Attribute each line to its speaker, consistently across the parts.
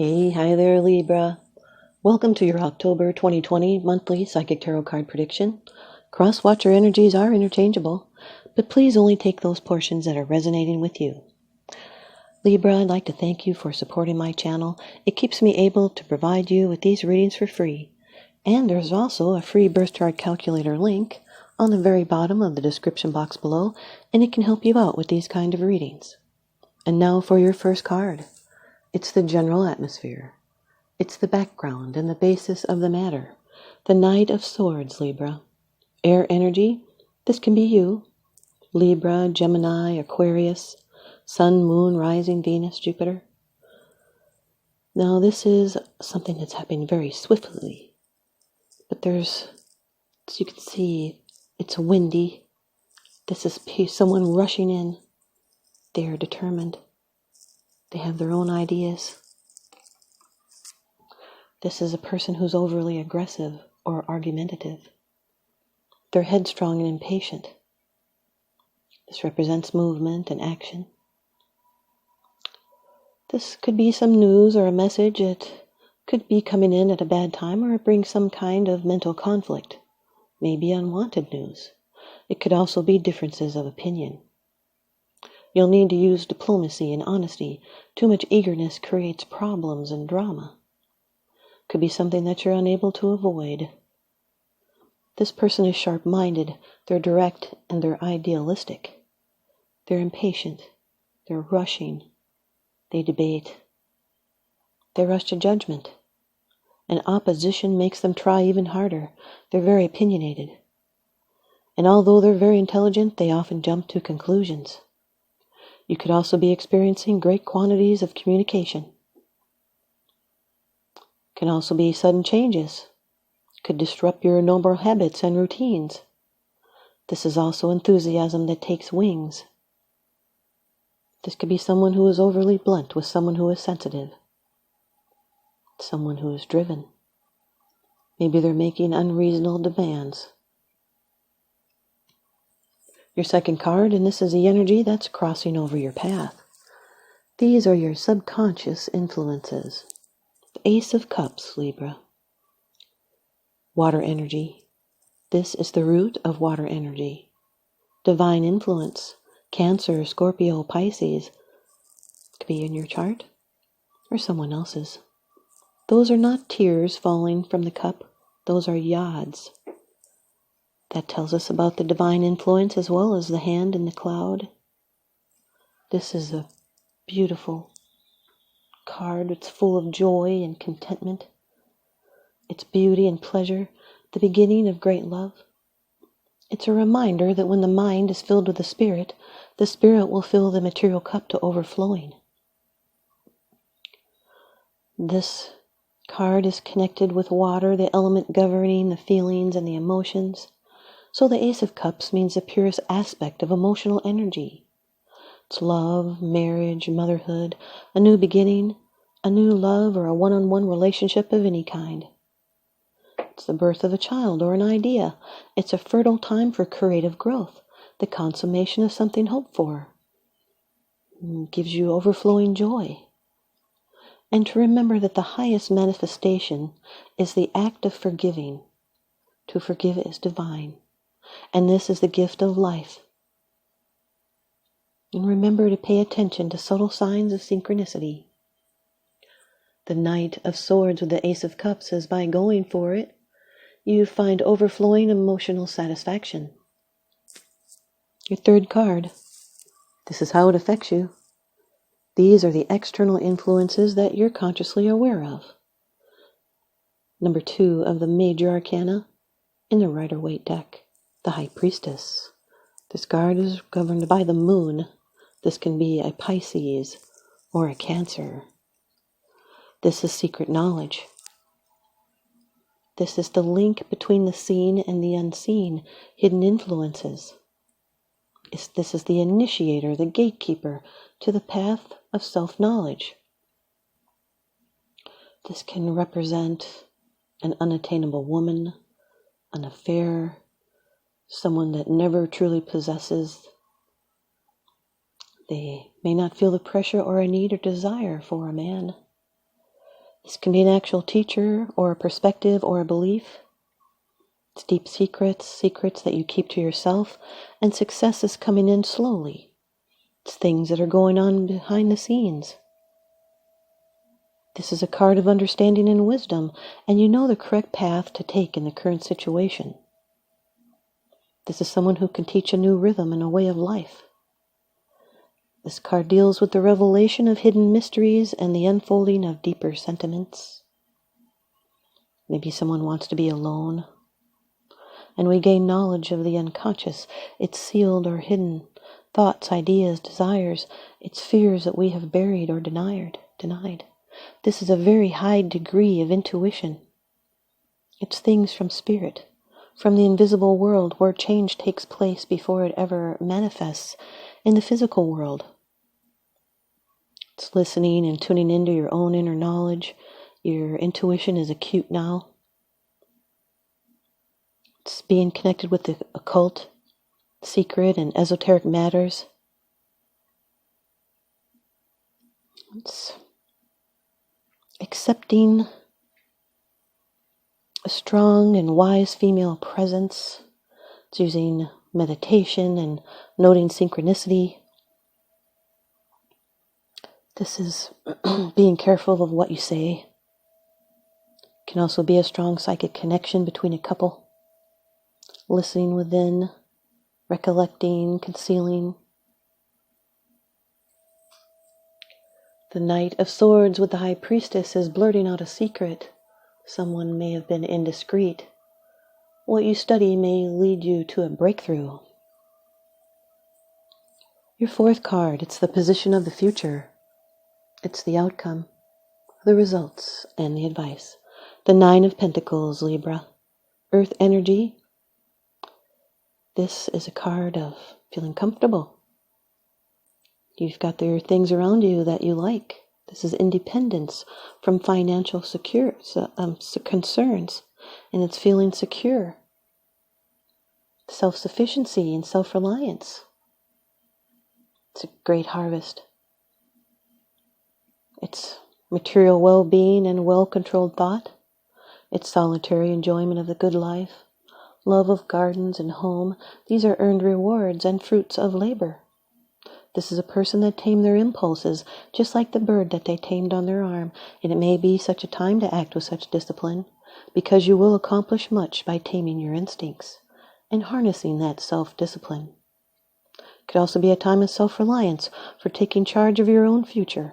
Speaker 1: Hi there, Libra. Welcome to your October 2020 monthly Psychic Tarot card prediction. Cross-watcher energies are interchangeable, but please only take those portions that are resonating with you. Libra, I'd like to thank you for supporting my channel. It keeps me able to provide you with these readings for free. And there's also a free birth chart calculator link on the very bottom of the description box below, and it can help you out with these kind of readings. And now for your first card. It's the general atmosphere. It's the background and the basis of the matter. The Knight of Swords, Libra. Air energy, this can be you. Libra, Gemini, Aquarius, Sun, Moon, Rising, Venus, Jupiter. Now this is something that's happening very swiftly. But there's, as you can see, it's windy. This is someone rushing in. They are determined. They have their own ideas. This is a person who's overly aggressive or argumentative. They're headstrong and impatient. This represents movement and action. This could be some news or a message. It could be coming in at a bad time, or it brings some kind of mental conflict. Maybe unwanted news. It could also be differences of opinion. You'll need to use diplomacy and honesty. Too much eagerness creates problems and drama. Could be something that you're unable to avoid. This person is sharp-minded, they're direct, and they're idealistic. They're impatient, they're rushing, they debate. They rush to judgment. And opposition makes them try even harder. They're very opinionated. And although they're very intelligent, they often jump to conclusions. You could also be experiencing great quantities of communication. Can also be sudden changes. Could disrupt your normal habits and routines. This is also enthusiasm that takes wings. This could be someone who is overly blunt with someone who is sensitive. Someone who is driven. Maybe they're making unreasonable demands. Your second card, and this is the energy that's crossing over your path. These are your subconscious influences. The Ace of Cups, Libra. Water energy. This is the root of water energy. Divine influence. Cancer, Scorpio, Pisces. Could be in your chart or someone else's. Those are not tears falling from the cup. Those are yads. That tells us about the divine influence as well as the hand in the cloud. This is a beautiful card. It's full of joy and contentment. It's beauty and pleasure, the beginning of great love. It's a reminder that when the mind is filled with the Spirit will fill the material cup to overflowing. This card is connected with water, the element governing the feelings and the emotions. So the Ace of Cups means the purest aspect of emotional energy. It's love, marriage, motherhood, a new beginning, a new love, or a one-on-one relationship of any kind. It's the birth of a child or an idea. It's a fertile time for creative growth, the consummation of something hoped for. It gives you overflowing joy. And to remember that the highest manifestation is the act of forgiving. To forgive is divine. And this is the gift of life. And remember to pay attention to subtle signs of synchronicity. The Knight of Swords with the Ace of Cups says by going for it, you find overflowing emotional satisfaction. Your third card. This is how it affects you. These are the external influences that you're consciously aware of. Number 2 of the Major Arcana in the Rider-Waite deck. The High Priestess. This card is governed by the moon. This can be a Pisces or a Cancer. This is secret knowledge. This is the link between the seen and the unseen, hidden influences. This is the initiator, the gatekeeper to the path of self-knowledge. This can represent an unattainable woman, an affair, someone that never truly possesses. They may not feel the pressure or a need or desire for a man. This can be an actual teacher or a perspective or a belief. It's deep secrets that you keep to yourself, and success is coming in slowly. It's things that are going on behind the scenes. This is a card of understanding and wisdom, and you know the correct path to take in the current situation. This is someone who can teach a new rhythm and a way of life. This card deals with the revelation of hidden mysteries and the unfolding of deeper sentiments. Maybe someone wants to be alone, and we gain knowledge of the unconscious, its sealed or hidden thoughts, ideas, desires, its fears that we have buried or denied. This is a very high degree of intuition. It's things from spirit, from the invisible world where change takes place before it ever manifests in the physical world. It's listening and tuning into your own inner knowledge. Your intuition is acute now. It's being connected with the occult, secret, and esoteric matters. It's accepting a strong and wise female presence. It's using meditation and noting synchronicity. This is being careful of what you say. It can also be a strong psychic connection between a couple. Listening within, recollecting, concealing. The Knight of Swords with the High Priestess is blurting out a secret. Someone may have been indiscreet. What you study may lead you to a breakthrough. Your fourth card, it's the position of the future. It's the outcome, the results, and the advice. The Nine of Pentacles, Libra. Earth energy. This is a card of feeling comfortable. You've got there things around you that you like. This is independence from financial concerns, and it's feeling secure. Self-sufficiency and self-reliance. It's a great harvest. It's material well-being and well-controlled thought. It's solitary enjoyment of the good life. Love of gardens and home. These are earned rewards and fruits of labor. This is a person that tamed their impulses, just like the bird that they tamed on their arm, and it may be such a time to act with such discipline, because you will accomplish much by taming your instincts and harnessing that self-discipline. It could also be a time of self-reliance for taking charge of your own future,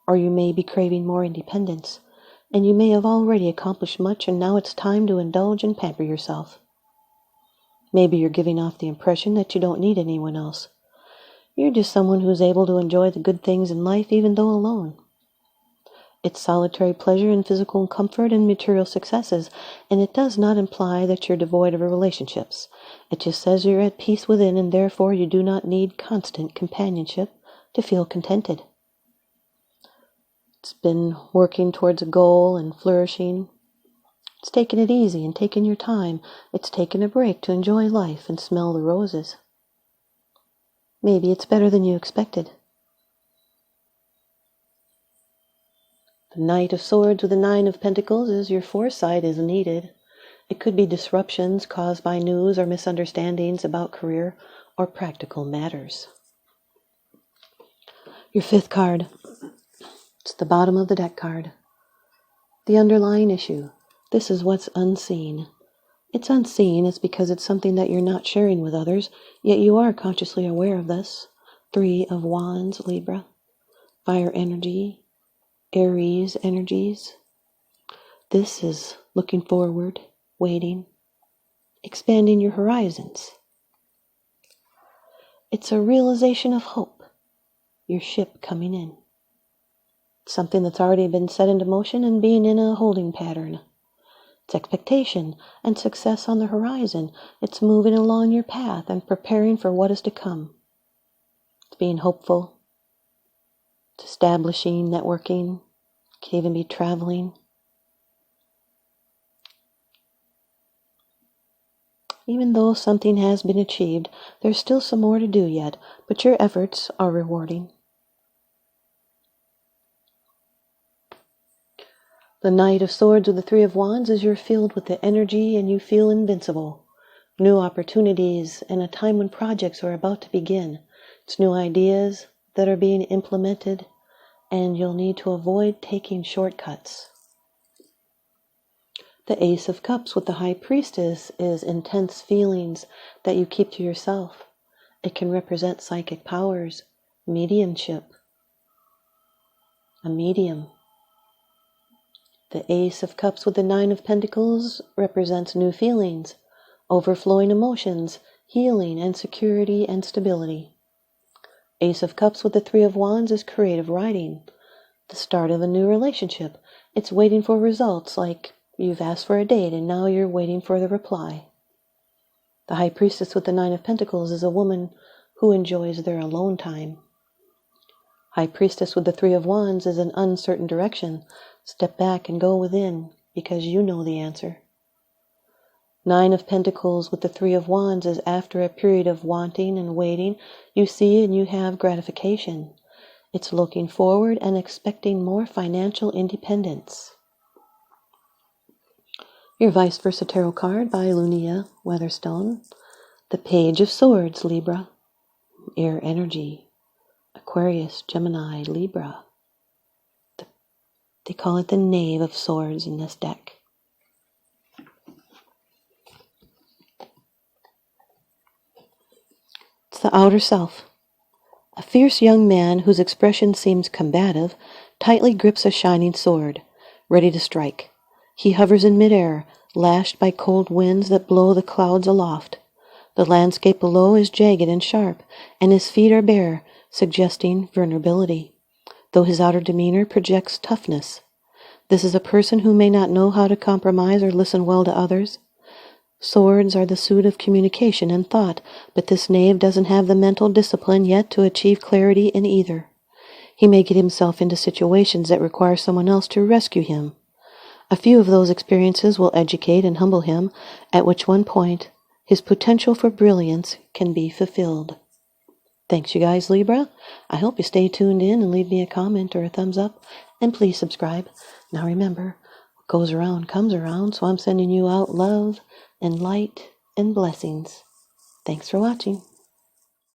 Speaker 1: or you may be craving more independence, and you may have already accomplished much, and now it's time to indulge and pamper yourself. Maybe you're giving off the impression that you don't need anyone else. You're just someone who's able to enjoy the good things in life even though alone. It's solitary pleasure and physical comfort and material successes, and it does not imply that you're devoid of relationships. It just says you're at peace within, and therefore you do not need constant companionship to feel contented. It's been working towards a goal and flourishing. It's taking it easy and taking your time. It's taking a break to enjoy life and smell the roses. Maybe it's better than you expected. The Knight of Swords with the Nine of Pentacles is your foresight is needed. It could be disruptions caused by news or misunderstandings about career or practical matters. Your fifth card. It's the bottom of the deck card. The underlying issue. This is what's unseen. It's unseen is because it's something that you're not sharing with others, yet you are consciously aware of this. Three of Wands, Libra. Fire energy. Aries energies. This is looking forward, waiting, expanding your horizons. It's a realization of hope. Your ship coming in. Something that's already been set into motion and being in a holding pattern. It's expectation and success on the horizon. It's moving along your path and preparing for what is to come. It's being hopeful. It's establishing, networking. It can even be traveling. Even though something has been achieved, there's still some more to do yet, but your efforts are rewarding. The Knight of Swords with the Three of Wands is you're filled with the energy and you feel invincible. New opportunities and a time when projects are about to begin. It's new ideas that are being implemented, and you'll need to avoid taking shortcuts. The Ace of Cups with the High Priestess is intense feelings that you keep to yourself. It can represent psychic powers, mediumship, a medium. The Ace of Cups with the Nine of Pentacles represents new feelings, overflowing emotions, healing and security and stability. Ace of Cups with the Three of Wands is creative writing, the start of a new relationship. It's waiting for results, like you've asked for a date and now you're waiting for the reply. The High Priestess with the Nine of Pentacles is a woman who enjoys their alone time. High Priestess with the Three of Wands is an uncertain direction. Step back and go within, because you know the answer. Nine of Pentacles with the Three of Wands is after a period of wanting and waiting, you see and you have gratification. It's looking forward and expecting more financial independence. Your ViceVersa Tarot card by Lunaea Weatherstone. The Page of Swords, Libra. Air energy. Aquarius, Gemini, Libra. They call it the Knave of Swords in this deck. It's the outer self. A fierce young man whose expression seems combative tightly grips a shining sword, ready to strike. He hovers in midair, lashed by cold winds that blow the clouds aloft. The landscape below is jagged and sharp, and his feet are bare, suggesting vulnerability, though his outer demeanor projects toughness. This is a person who may not know how to compromise or listen well to others. Swords are the suit of communication and thought, but this knave doesn't have the mental discipline yet to achieve clarity in either. He may get himself into situations that require someone else to rescue him. A few of those experiences will educate and humble him, at which one point his potential for brilliance can be fulfilled. Thanks, you guys, Libra. I hope you stay tuned in and leave me a comment or a thumbs up, and please subscribe. Now remember, what goes around comes around, so I'm sending you out love and light and blessings. Thanks for watching.